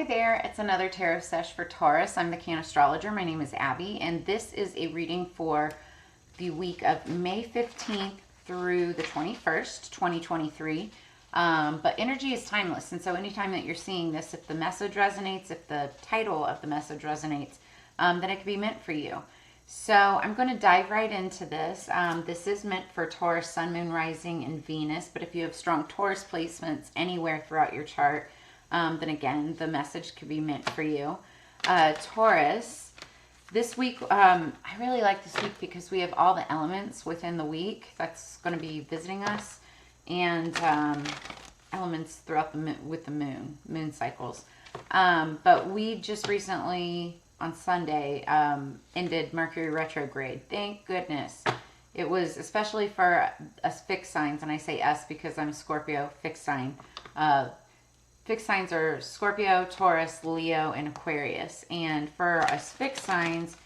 Hi there, it's another tarot sesh for Taurus. I'm the Cannastrologer. My name is Abby, and this is a reading for the week of May 15th through the 21st, 2023. But energy is timeless, and so anytime that you're seeing this, if the message resonates, if the title of the message resonates, then it could be meant for you. So I'm going to dive right into this. This is meant for Taurus, Sun, Moon, Rising, and Venus, but if you have strong Taurus placements anywhere throughout your chart, then again, the message could be meant for you. Taurus, this week, I really like this week because we have all the elements within the week that's going to be visiting us, and elements throughout with the moon cycles. But we just recently, on Sunday, ended Mercury retrograde. Thank goodness. It was especially for us fixed signs, and I say us because I'm a Scorpio fixed sign. Fixed signs are Scorpio, Taurus, Leo, and Aquarius. And for us fixed signs,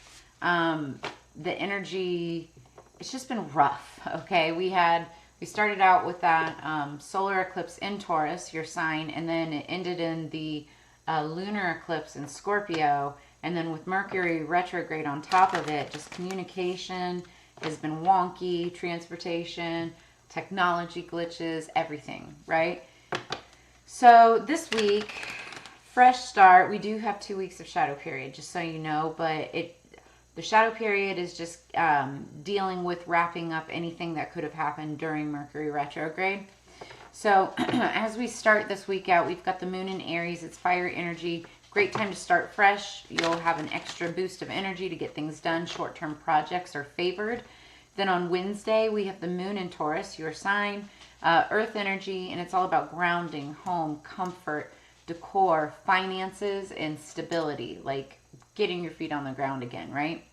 the energy, it's just been rough, okay? We started out with that solar eclipse in Taurus, your sign, and then it ended in the lunar eclipse in Scorpio. And then with Mercury retrograde on top of it, just communication has been wonky, transportation, technology glitches, everything, right? So this week, fresh start. We do have 2 weeks of shadow period, just so you know, but the shadow period is just dealing with wrapping up anything that could have happened during Mercury retrograde. So as we start this week out, we've got the moon in Aries. It's fire energy. Great time to start fresh. You'll have an extra boost of energy to get things done. Short-term projects are favored. Then on Wednesday, we have the moon in Taurus, your sign. Earth energy, and it's all about grounding, home, comfort, decor, finances, and stability, like getting your feet on the ground again, right?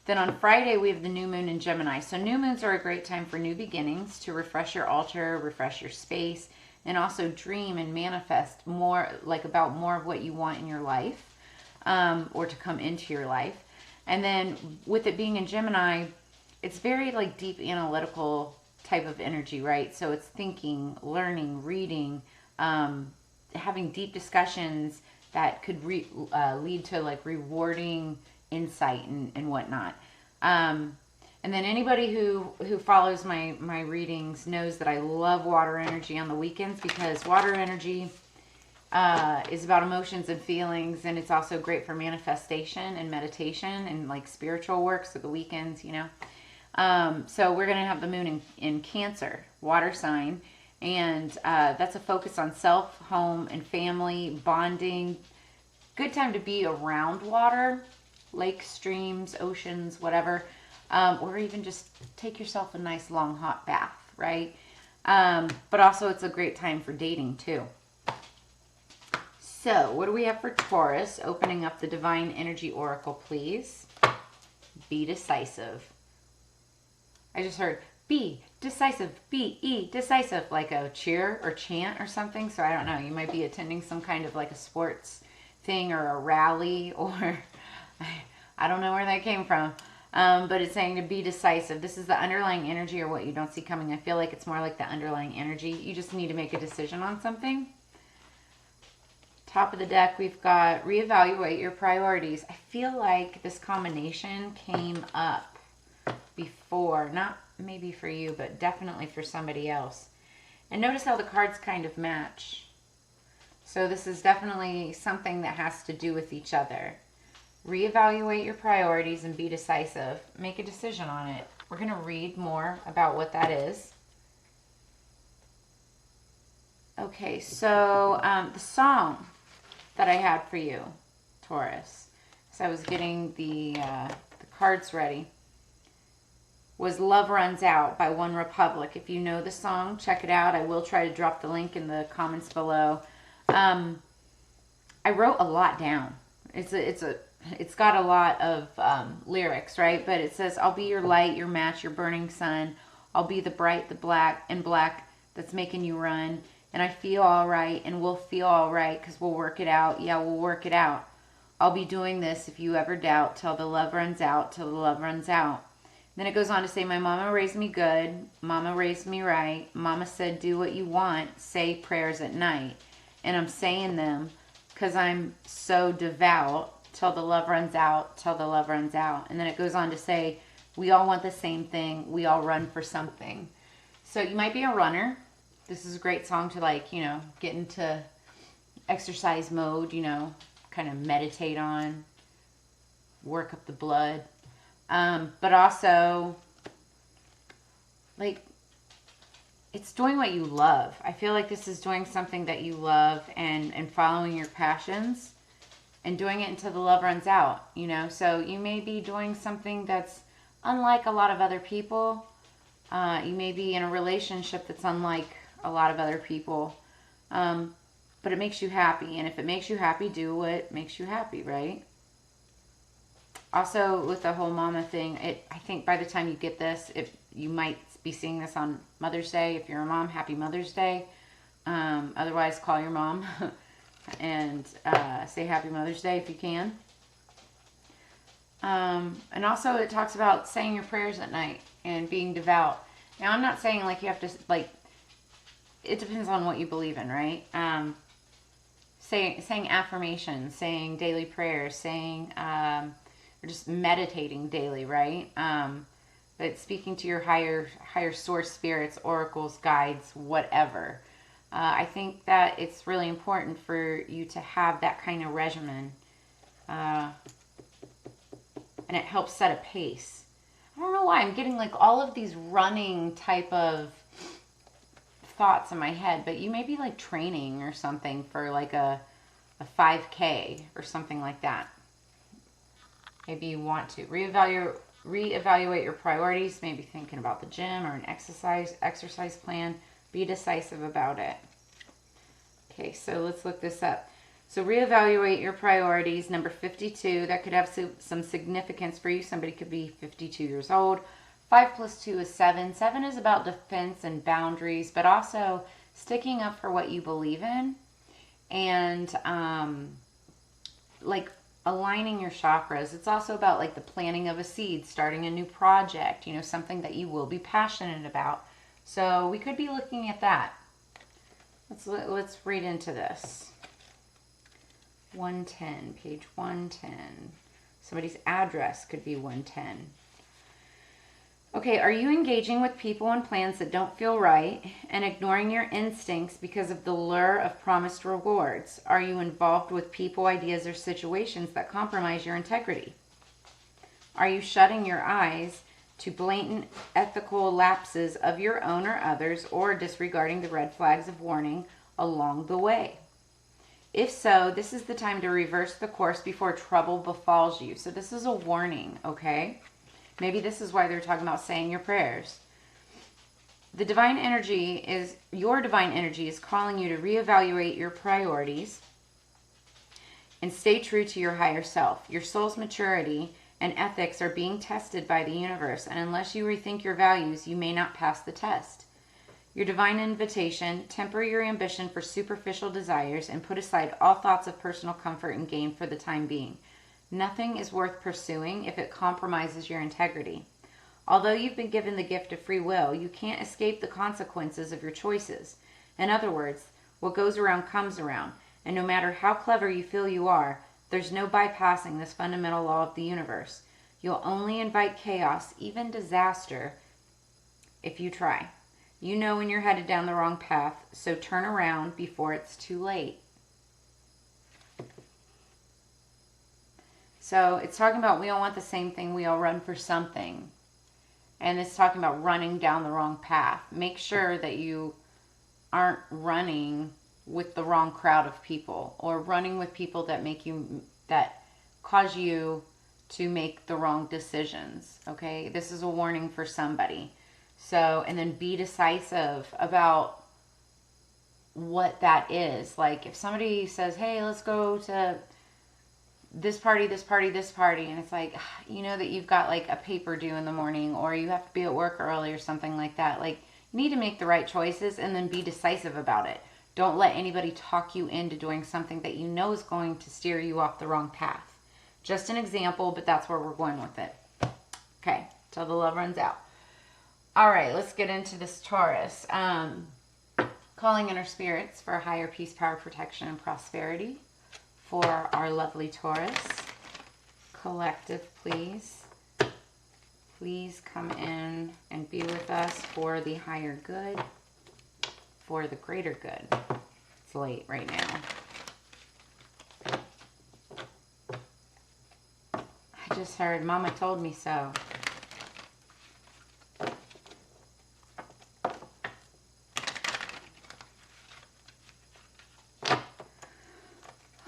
Then on Friday, we have the new moon in Gemini. So new moons are a great time for new beginnings, to refresh your altar, refresh your space, and also dream and manifest more, like about more of what you want in your life, or to come into your life. And then with it being in Gemini, it's very like deep analytical type of energy, right? So it's thinking, learning, reading, having deep discussions that could lead to like rewarding insight and whatnot. And then anybody who follows my readings knows that I love water energy on the weekends, because water energy is about emotions and feelings, and it's also great for manifestation and meditation and like spiritual work. So the weekends, you know. So we're going to have the moon in Cancer, water sign, and that's a focus on self, home, and family, bonding. Good time to be around water, lakes, streams, oceans, whatever, or even just take yourself a nice long hot bath, right? But also it's a great time for dating too. So what do we have for Taurus? Opening up the Divine Energy Oracle, please. Be decisive. I just heard, be decisive, be decisive, like a cheer or chant or something. So I don't know, you might be attending some kind of like a sports thing or a rally, or I don't know where that came from. But it's saying to be decisive. This is the underlying energy, or what you don't see coming. I feel like it's more like the underlying energy. You just need to make a decision on something. Top of the deck, we've got reevaluate your priorities. I feel like this combination came up before, not maybe for you, but definitely for somebody else. And notice how the cards kind of match. So this is definitely something that has to do with each other. Reevaluate your priorities and be decisive. Make a decision on it. We're going to read more about what that is. Okay, so the song that I had for you, Taurus, so I was getting the cards ready, was Love Runs Out by One Republic. If you know the song, check it out. I will try to drop the link in the comments below. I wrote a lot down. It's got a lot of lyrics, right? But it says, I'll be your light, your match, your burning sun. I'll be the bright, the black that's making you run. And I feel all right, and we'll feel all right because we'll work it out. Yeah, we'll work it out. I'll be doing this if you ever doubt, till the love runs out, till the love runs out. Then it goes on to say, my mama raised me good. Mama raised me right. Mama said, do what you want. Say prayers at night. And I'm saying them. because I'm so devout, till the love runs out, till the love runs out. And then it goes on to say, we all want the same thing. We all run for something. So you might be a runner. This is a great song to, like, you know, get into exercise mode, you know, kind of meditate on, work up the blood. But also, like, it's doing what you love. I feel like this is doing something that you love and following your passions and doing it until the love runs out, you know. So you may be doing something that's unlike a lot of other people. You may be in a relationship that's unlike a lot of other people. But it makes you happy. And if it makes you happy, do what makes you happy, right? Also, with the whole mama thing, I think by the time you get this, you might be seeing this on Mother's Day. If you're a mom, happy Mother's Day. Otherwise, call your mom and say happy Mother's Day if you can. And also, it talks about saying your prayers at night and being devout. Now, I'm not saying, like, you have to, like, it depends on what you believe in, right? Saying affirmations, saying daily prayers, saying, or just meditating daily, right? But speaking to your higher source spirits, oracles, guides, whatever. I think that it's really important for you to have that kind of regimen. And it helps set a pace. I don't know why I'm getting, like, all of these running type of thoughts in my head, but you may be, like, training or something for, like, a 5K or something like that. Maybe you want to reevaluate your priorities, maybe thinking about the gym or an exercise plan. Be decisive about it. Okay, so let's look this up. So reevaluate your priorities, number 52. That could have some significance for you. Somebody could be 52 years old. 5 plus 2 is 7. 7 is about defense and boundaries, but also sticking up for what you believe in and like aligning your chakras. It's also about, like, the planting of a seed, starting a new project, you know, something that you will be passionate about. So we could be looking at that. Let's read into this. 110, page 110. Somebody's address could be 110. Okay, are you engaging with people and plans that don't feel right and ignoring your instincts because of the lure of promised rewards? Are you involved with people, ideas, or situations that compromise your integrity? Are you shutting your eyes to blatant ethical lapses of your own or others, or disregarding the red flags of warning along the way? If so, this is the time to reverse the course before trouble befalls you. So this is a warning, okay? Maybe this is why they're talking about saying your prayers. Your divine energy is calling you to reevaluate your priorities and stay true to your higher self. Your soul's maturity and ethics are being tested by the universe, and unless you rethink your values, you may not pass the test. Your divine invitation: temper your ambition for superficial desires and put aside all thoughts of personal comfort and gain for the time being. Nothing is worth pursuing if it compromises your integrity. Although you've been given the gift of free will, you can't escape the consequences of your choices. In other words, what goes around comes around, and no matter how clever you feel you are, there's no bypassing this fundamental law of the universe. You'll only invite chaos, even disaster, if you try. You know when you're headed down the wrong path, so turn around before it's too late. So it's talking about we all want the same thing. We all run for something. And it's talking about running down the wrong path. Make sure that you aren't running with the wrong crowd of people, or running with people that cause you to make the wrong decisions. Okay? This is a warning for somebody. So, and then be decisive about what that is. Like, if somebody says, hey, let's go to this party, this party, this party, and it's like, you know that you've got, like, a paper due in the morning, or you have to be at work early or something like that. Like, you need to make the right choices and then be decisive about it. Don't let anybody talk you into doing something that you know is going to steer you off the wrong path. Just an example, but that's where we're going with it. Okay, till the love runs out. All right, let's get into this Taurus. Calling in our spirits for higher peace, power, protection, and prosperity. for our lovely Taurus. Collective, please. Please come in and be with us for the higher good, for the greater good. It's late right now. I just heard Mama told me so.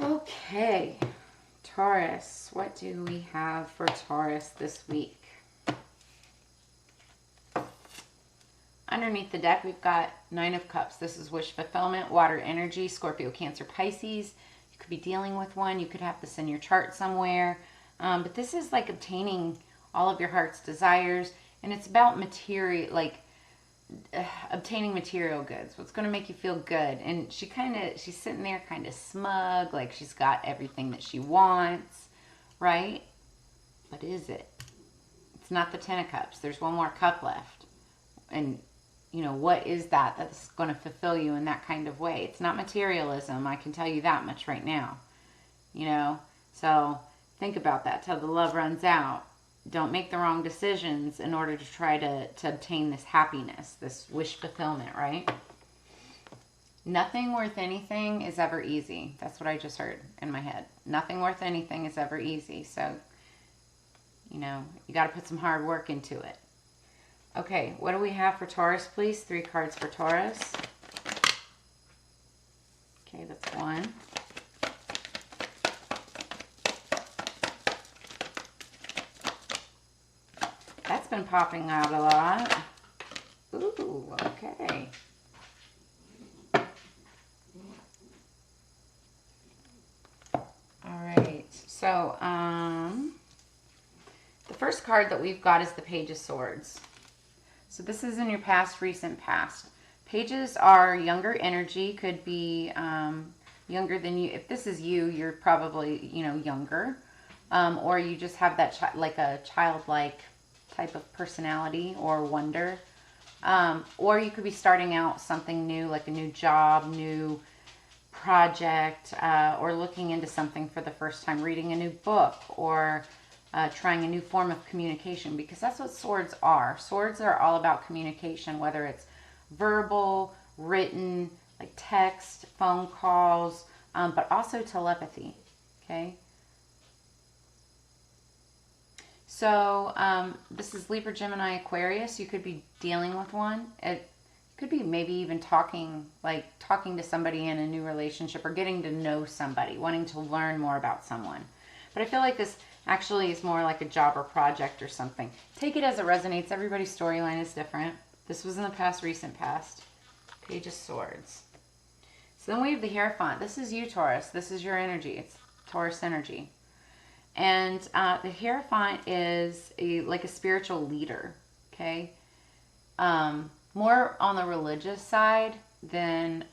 Okay, Taurus, what do we have for Taurus this week? Underneath the deck, we've got Nine of Cups. This is wish fulfillment, water energy, Scorpio, Cancer, Pisces. You could be dealing with one. You could have this in your chart somewhere. But this is like obtaining all of your heart's desires. And it's about material, like obtaining material goods. What's going to make you feel good. And she's sitting there kind of smug, like she's got everything that she wants, right? But is it? It's not the Ten of Cups. There's one more cup left. And you know, what is that that's going to fulfill you in that kind of way? It's not materialism. I can tell you that much right now. You know, so think about that till the love runs out. Don't make the wrong decisions in order to try to obtain this happiness, this wish fulfillment, right? Nothing worth anything is ever easy. That's what I just heard in my head. Nothing worth anything is ever easy. So, you know, you got to put some hard work into it. Okay, what do we have for Taurus, please? 3 cards for Taurus. Okay, that's one. That's been popping out a lot. Ooh, okay. All right, so the first card that we've got is the Page of Swords. So this is in your past, recent past. Pages are younger energy, could be younger than you. If this is you, you're probably, you know, younger. Or you just have that like a childlike type of personality or wonder. Or you could be starting out something new, like a new job, new project, or looking into something for the first time, reading a new book, or trying a new form of communication, because that's what swords are. Swords are all about communication, whether it's verbal, written, like text, phone calls, but also telepathy, okay? So this is Libra, Gemini, Aquarius. You could be dealing with one. It could be maybe even talking to somebody in a new relationship, or getting to know somebody, wanting to learn more about someone. But I feel like this actually is more like a job or project or something. Take it as it resonates. Everybody's storyline is different. This was in the past, recent past. Page of Swords. So then we have the Hierophant. This is you, Taurus. This is your energy. It's Taurus energy. And the Hierophant is like a spiritual leader, okay? More on the religious side than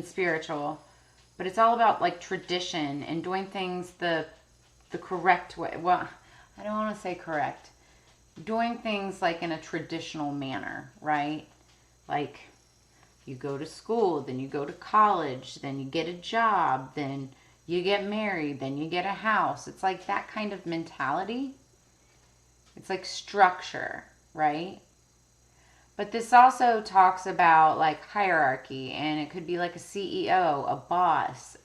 spiritual. But it's all about like tradition and doing things the correct way. Well, I don't want to say correct. Doing things like in a traditional manner, right? Like you go to school, then you go to college, then you get a job, then you get married, then you get a house. It's like that kind of mentality. It's like structure, right? But this also talks about like hierarchy, and it could be like a CEO, a boss,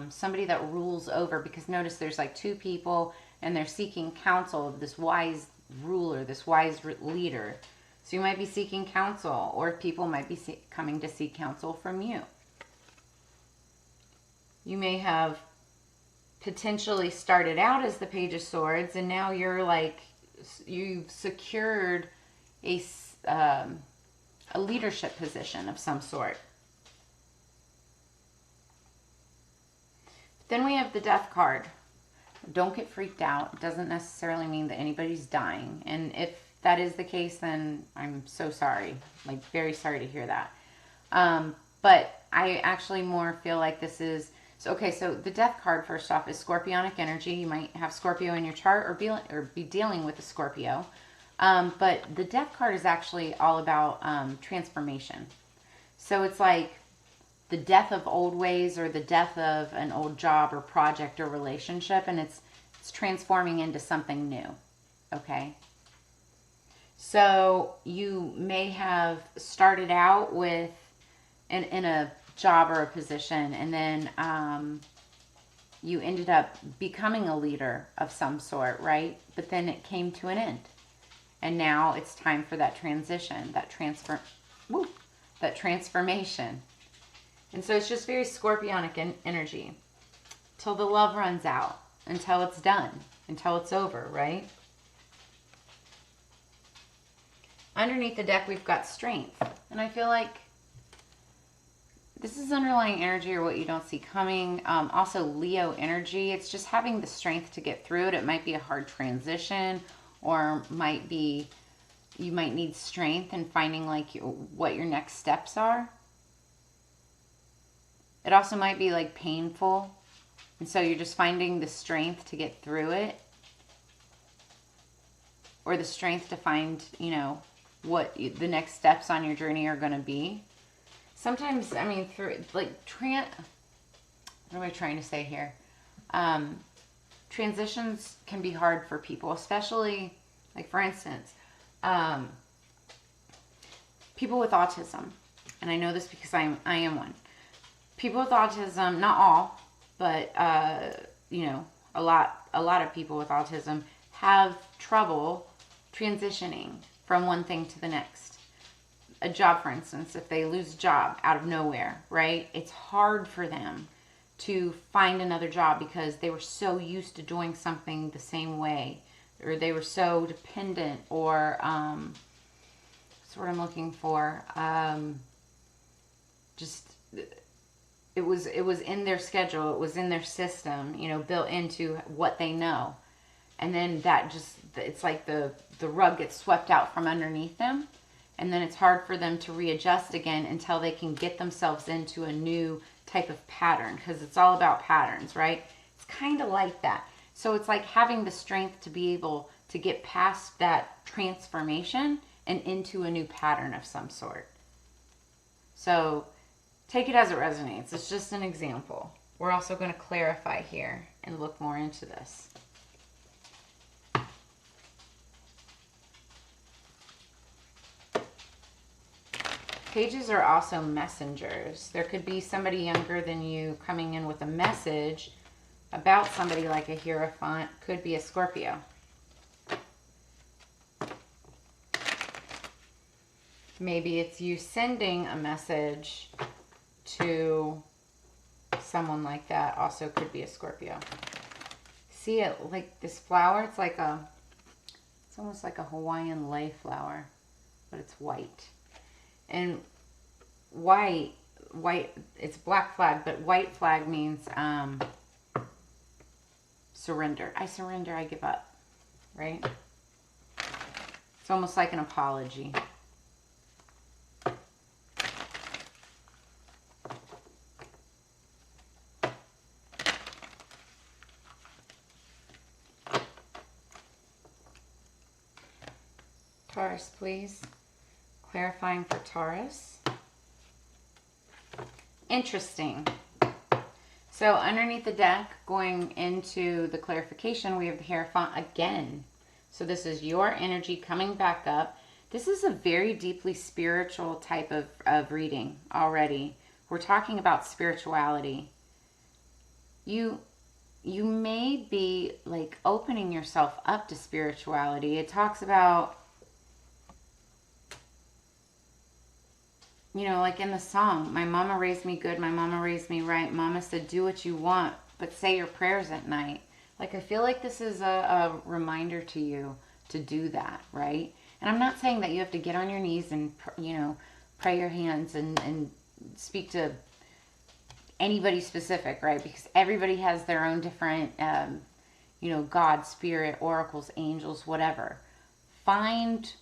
somebody that rules over, because notice there's like 2 people and they're seeking counsel of this wise ruler, this wise leader. So you might be seeking counsel, or people might be coming to seek counsel from you. You may have potentially started out as the Page of Swords, and now you're like, you've secured a leadership position of some sort. Then we have the Death card. Don't get freaked out. It doesn't necessarily mean that anybody's dying. And if that is the case, then I'm so sorry. Like, very sorry to hear that. But I actually more feel like this is... So, okay, so the Death card, first off, is Scorpionic energy. You might have Scorpio in your chart, or be dealing with a Scorpio. But the Death card is actually all about transformation. So it's like the death of old ways or the death of an old job or project or relationship, and it's transforming into something new. Okay. So you may have started out with in a job or a position, and then you ended up becoming a leader of some sort, right? But then it came to an end. And now it's time for that transition, that transformation. And so it's just very scorpionic energy till the love runs out, until it's done, until it's over, right? Underneath the deck, we've got strength. And I feel like this is underlying energy or what you don't see coming. Also Leo energy. It's just having the strength to get through it. It might be a hard transition, or might be, you might need strength in finding like what your next steps are. It also might be like painful. And so you're just finding the strength to get through it. Or the strength to find, you know, what the next steps on your journey are going to be. Sometimes, I mean, through like what am I trying to say here? Transitions can be hard for people, especially like, for instance, people with autism. And I know this because I am one. People with autism, not all, but you know, a lot of people with autism have trouble transitioning from one thing to the next. A job, for instance, if they lose a job out of nowhere, right? It's hard for them to find another job because they were so used to doing something the same way, or they were so dependent, or that's what I'm looking for. Just it was in their schedule, it was in their system, you know, built into what they know. And then that just, it's like the rug gets swept out from underneath them. And then it's hard for them to readjust again until they can get themselves into a new type of pattern, because it's all about patterns, right? It's kind of like that. So it's like having the strength to be able to get past that transformation and into a new pattern of some sort. So take it as it resonates. It's just an example. We're also going to clarify here and look more into this. Pages are also messengers. There could be somebody younger than you coming in with a message about somebody like a Hierophant. Could be a Scorpio. Maybe it's you sending a message to someone like that. Also could be a Scorpio. See it like this flower? It's like it's almost like a Hawaiian lei flower, but it's white. And white, it's black flag, but white flag means surrender. I surrender, I give up, right? It's almost like an apology. Taurus, please. Clarifying for Taurus. Interesting. So underneath the deck, going into the clarification, we have the Hierophant again. So this is your energy coming back up. This is a very deeply spiritual type of reading already. We're talking about spirituality. You may be like opening yourself up to spirituality. It talks about, you know, like in the song, my mama raised me good, my mama raised me right. Mama said, do what you want, but say your prayers at night. Like, I feel like this is a reminder to you to do that, right? And I'm not saying that you have to get on your knees and, you know, pray your hands and speak to anybody specific, right? Because everybody has their own different, you know, God, spirit, oracles, angels, whatever. Find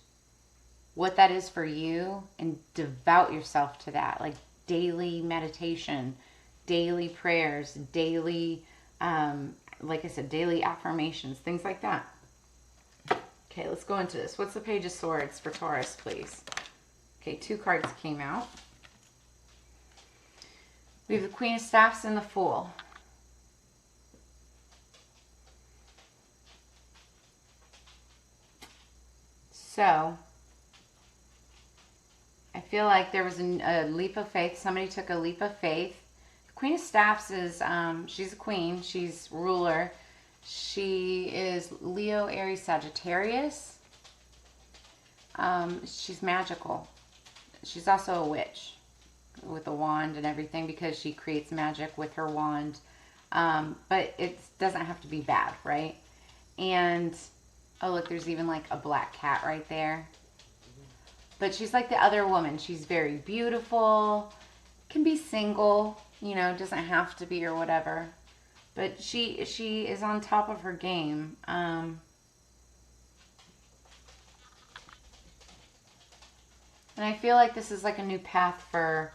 what that is for you and devout yourself to that. Like daily meditation, daily prayers, daily, like I said, daily affirmations, things like that. Okay, let's go into this. What's the Page of Swords for Taurus, please? Okay, 2 cards came out. We have the Queen of Staffs and the Fool. So, I feel like there was a leap of faith. Somebody took a leap of faith. The Queen of Staffs is, she's a queen. She's ruler. She is Leo, Aries, Sagittarius. She's magical. She's also a witch with a wand and everything because she creates magic with her wand. But it doesn't have to be bad, right? And, oh look, there's even like a black cat right there. But she's like the other woman. She's very beautiful, can be single, you know, doesn't have to be or whatever. But she is on top of her game. And I feel like this is like a new path for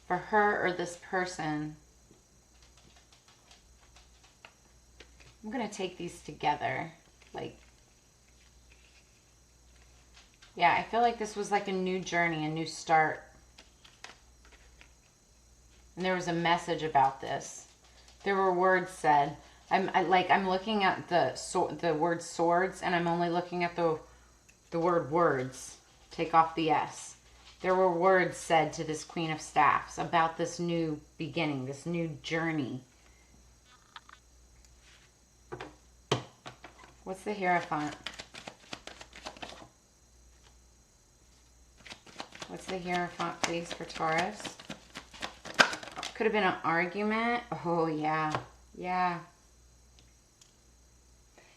her or this person. I'm going to take these together. Like, yeah, I feel like this was like a new journey, a new start. And there was a message about this. There were words said. I'm looking at the word swords, and I'm only looking at the word words. Take off the S. There were words said to this Queen of Staffs about this new beginning, this new journey. What's the Hierophant? What's the Hierophant, please, for Taurus? Could have been an argument. Oh, yeah. Yeah.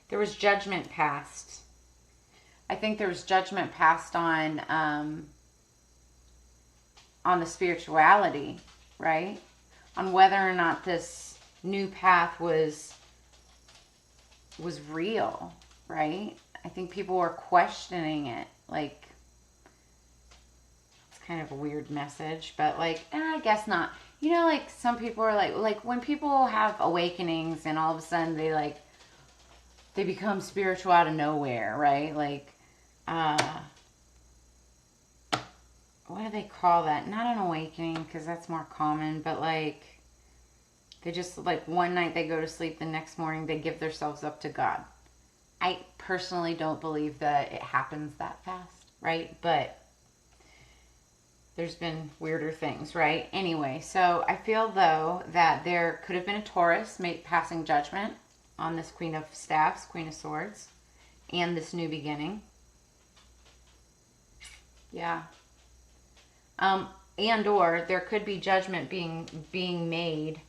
There was judgment passed. I think there was judgment passed on the spirituality, right? On whether or not this new path was real, right? I think people were questioning it. Like, it's kind of a weird message, but like, I guess not. You know, like some people are like when people have awakenings and all of a sudden they become spiritual out of nowhere, right? Like, what do they call that? Not an awakening, because that's more common, but like, they just, like, one night they go to sleep, the next morning they give themselves up to God. I personally don't believe that it happens that fast, right? But there's been weirder things, right? Anyway, so I feel, though, that there could have been a Taurus passing judgment on this Queen of Staffs, Queen of Swords, and this new beginning. Yeah. And or there could be judgment being made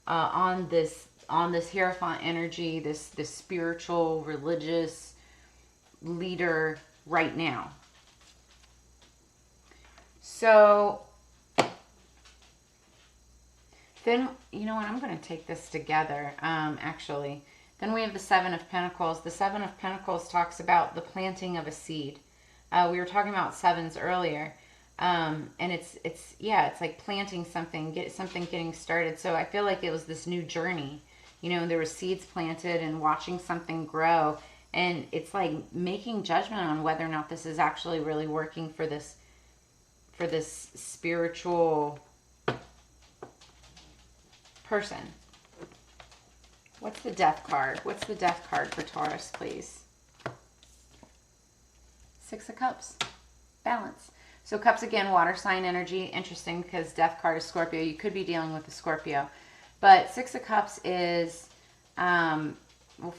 on this Hierophant energy, this spiritual, religious leader right now. So then, you know what, I'm going to take this together, actually. Then we have the Seven of Pentacles. The Seven of Pentacles talks about the planting of a seed. We were talking about sevens earlier. And it's like planting something, getting started. So I feel like it was this new journey. You know, there were seeds planted and watching something grow. And it's like making judgment on whether or not this is actually really working for this spiritual person. What's the Death card? What's the Death card for Taurus, please? Six of Cups. Balance. So Cups, again, water sign energy. Interesting, because Death card is Scorpio. You could be dealing with a Scorpio. But Six of Cups is, well,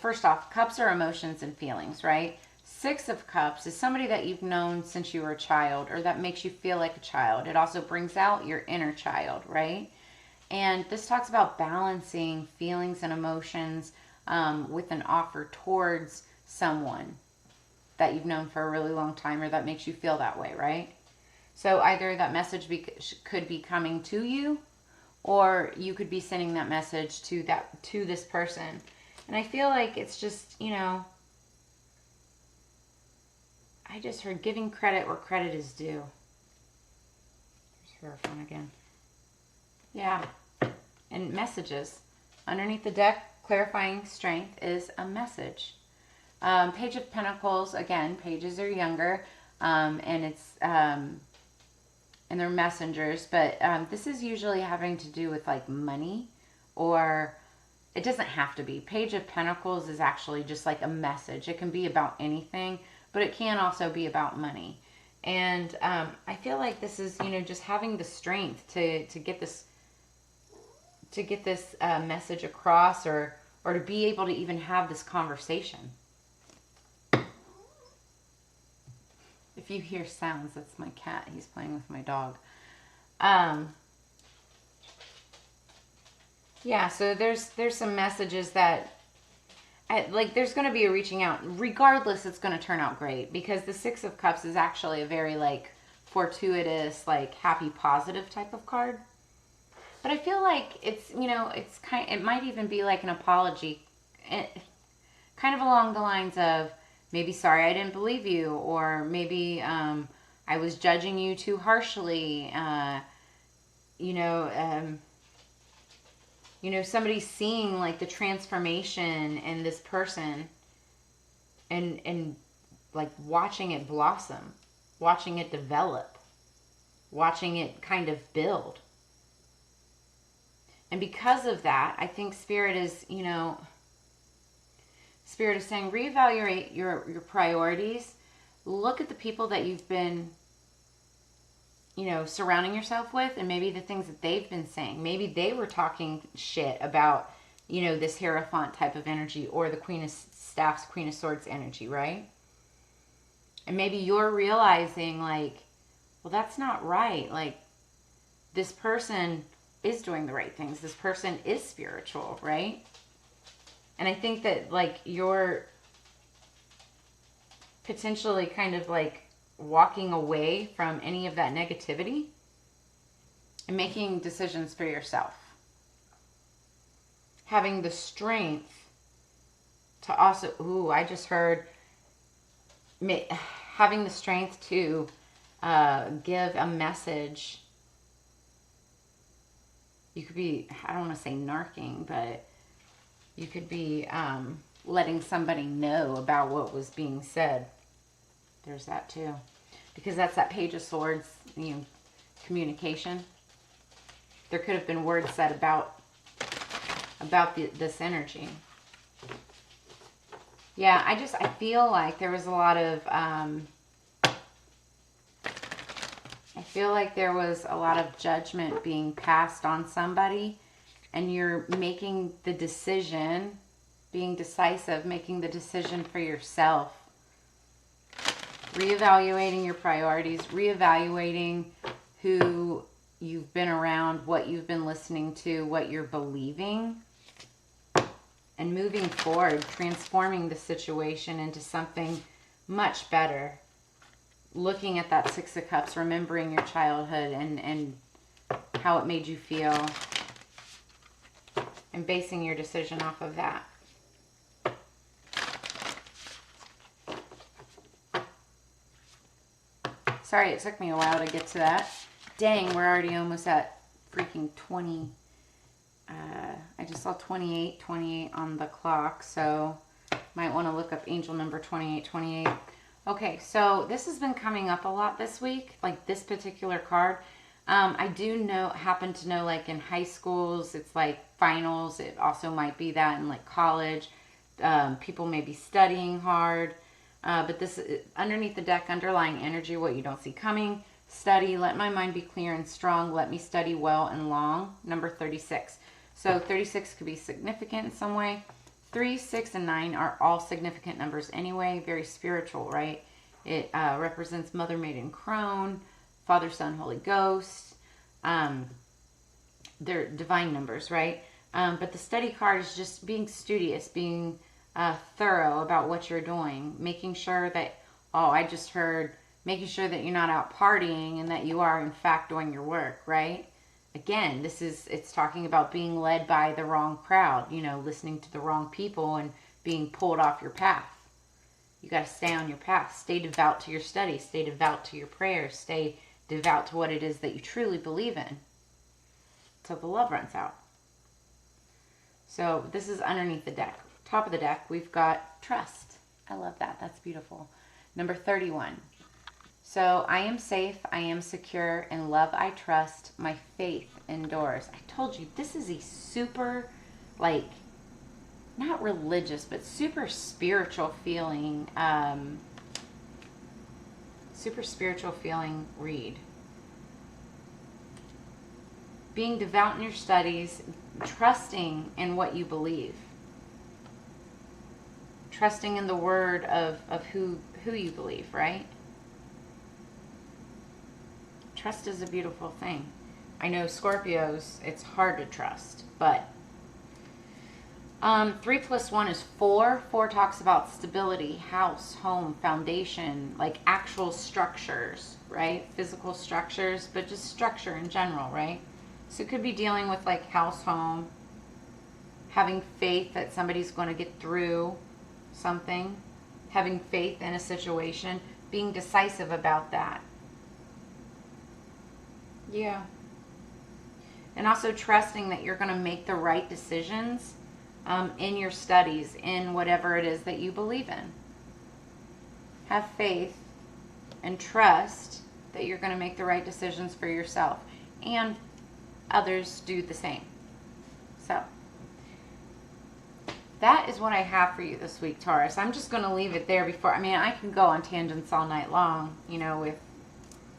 first off, Cups are emotions and feelings, right? Six of Cups is somebody that you've known since you were a child, or that makes you feel like a child. It also brings out your inner child, right? And this talks about balancing feelings and emotions with an offer towards someone that you've known for a really long time, or that makes you feel that way, right? So either that message could be coming to you, or you could be sending that message to this person. And I feel like it's just, you know, I just heard giving credit where credit is due. There's Hierophant again. Yeah. And messages. Underneath the deck, clarifying strength is a message. Page of Pentacles, again, pages are younger. And it's and they're messengers, but this is usually having to do with like money, or it doesn't have to be. Page of Pentacles is actually just like a message. It can be about anything, but it can also be about money. And I feel like this is, you know, just having the strength to get this message across, or to be able to even have this conversation. If you hear sounds, that's my cat. He's playing with my dog. Yeah, so there's some messages that, like, there's going to be a reaching out. Regardless, it's going to turn out great, because the Six of Cups is actually a very, like, fortuitous, like, happy, positive type of card. But I feel like it's, you know, it might even be like an apology, kind of along the lines of, maybe sorry I didn't believe you, or maybe I was judging you too harshly. You know, somebody's seeing like the transformation in this person, and like watching it blossom, watching it develop, watching it kind of build. And because of that, I think Spirit is, you know, Spirit is saying reevaluate your priorities. Look at the people that you've been, you know, surrounding yourself with, and maybe the things that they've been saying. Maybe they were talking shit about, you know, this Hierophant type of energy, or the Queen of Staffs, Queen of Swords energy, right? And maybe you're realizing, like, well, that's not right. Like, this person is doing the right things. This person is spiritual, right? And I think that, like, you're potentially kind of like walking away from any of that negativity and making decisions for yourself. Having the strength to also, ooh, I just heard, having the strength to give a message. You could be, I don't want to say narking, but you could be letting somebody know about what was being said. There's that too. Because that's that Page of Swords, you know, communication. There could have been words said about this energy. Yeah, I feel like there was a lot of, I feel like there was a lot of judgment being passed on somebody, and you're making the decision, being decisive, making the decision for yourself. Reevaluating your priorities, reevaluating who you've been around, what you've been listening to, what you're believing, and moving forward, transforming the situation into something much better. Looking at that Six of Cups, remembering your childhood and how it made you feel, and basing your decision off of that. Sorry, it took me a while to get to that. Dang, we're already almost at freaking 20. I just saw 28 on the clock, so might want to look up angel number 2828. Okay, so this has been coming up a lot this week, like this particular card. I do happen to know, like in high schools, it's like finals. It also might be that in like college. People may be studying hard. But this, underneath the deck, underlying energy, what you don't see coming. Study, let my mind be clear and strong. Let me study well and long. Number 36. So 36 could be significant in some way. 3, 6, and 9 are all significant numbers anyway. Very spiritual, right? It represents Mother, Maiden, Crone, Father, Son, Holy Ghost. They're divine numbers, right? But the study card is just being studious, being thorough about what you're doing, making sure that, making sure that you're not out partying, and that you are in fact doing your work, right? Again, it's talking about being led by the wrong crowd, you know, listening to the wrong people and being pulled off your path. You got to stay on your path. Stay devout to your studies. Stay devout to your prayers. Stay devout to what it is that you truly believe in, till the love runs out. So this is underneath the deck. Top of the deck, we've got trust. I love that. That's beautiful. Number 31. So I am safe, I am secure, in love I trust, my faith endures. I told you, this is a super, like, not religious, but super spiritual feeling, read. Being devout in your studies, trusting in what you believe. Trusting in the word of who you believe, right? Trust is a beautiful thing. I know Scorpios, it's hard to trust, but 3 + 1 is 4. 4 talks about stability, house, home, foundation, like actual structures, right? Physical structures, but just structure in general, right? So it could be dealing with like house, home, having faith that somebody's going to get through something, having faith in a situation, being decisive about that. Yeah. And also trusting that you're going to make the right decisions in your studies, in whatever it is that you believe in. Have faith and trust that you're going to make the right decisions for yourself, and others do the same. So that is what I have for you this week, Taurus. I'm just going to leave it there before, I mean, I can go on tangents all night long, you know, with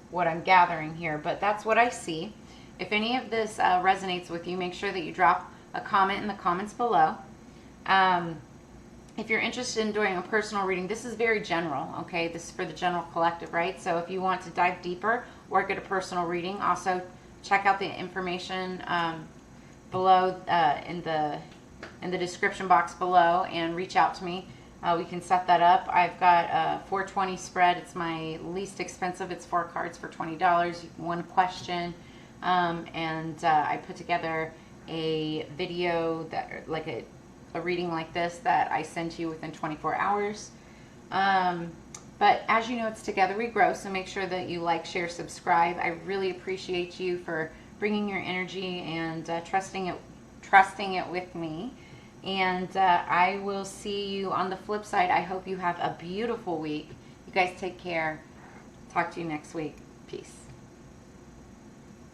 what I'm gathering here, but that's what I see. If any of this resonates with you, make sure that you drop a comment in the comments below. If you're interested in doing a personal reading, this is very general, okay? This is for the general collective, right? So if you want to dive deeper or get a personal reading, also check out the information below in the description box below and reach out to me. We can set that up. I've got a 420 spread. It's my least expensive. It's 4 cards for $20, 1 question. And I put together a video that, like a reading like this, that I send to you within 24 hours. But as you know, it's Together We Grow, so make sure that you like, share, subscribe. I really appreciate you for bringing your energy and trusting it with me. And I will see you on the flip side. I hope you have a beautiful week. You guys take care. Talk to you next week. Peace.